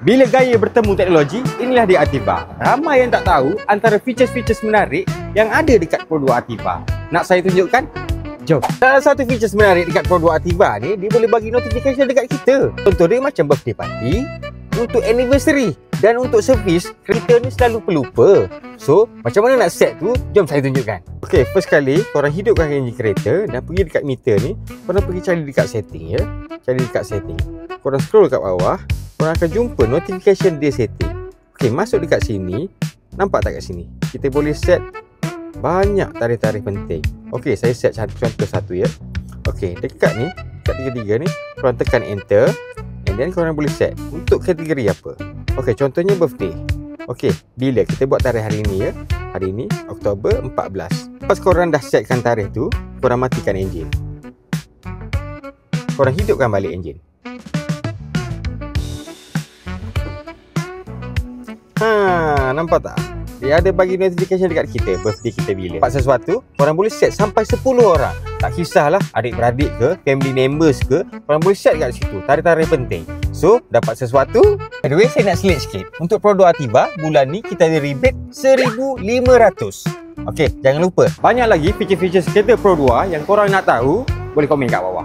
Bila gaya bertemu teknologi, inilah dia Ativa. Ramai yang tak tahu antara features-features menarik yang ada dekat produk Ativa. Nak saya tunjukkan? Jom. Salah satu features menarik dekat produk Ativa ni, dia boleh bagi notification dekat kita. Contoh dia macam birthday party, untuk anniversary dan untuk servis, kereta ni selalu pelupa. So, macam mana nak set tu? Jom saya tunjukkan. Okay, first kali korang hidupkan enjin kereta dan pergi dekat meter ni, korang pergi cari dekat setting ya. Cari dekat setting. Korang scroll kat bawah, korang akan jumpa notification dia setting. Okay, masuk dekat sini. Nampak tak kat sini? Kita boleh set banyak tarikh-tarikh penting. Okay, saya set contoh satu ya. Okay, dekat ni, dekat tiga-tiga ni, korang tekan enter. And then korang boleh set untuk kategori apa. Okay, contohnya birthday. Okay, bila kita buat tarikh hari ni ya. Hari ni, Oktober 14. Lepas korang dah setkan tarikh tu, korang matikan enjin. Korang hidupkan balik enjin. Nampak tak? Dia ada bagi notification dekat kita, birthday kita bila. Dapat sesuatu, korang boleh set sampai 10 orang. Tak kisahlah adik-beradik ke, family members ke, korang boleh set kat situ, tarikh-tarikh penting. So, dapat sesuatu. By the way, saya nak selit sikit. Untuk produk Ativa, bulan ni kita ada rebate 1,500. Okay, jangan lupa. Banyak lagi feature-feature kereta Pro 2 yang korang nak tahu, boleh komen kat bawah.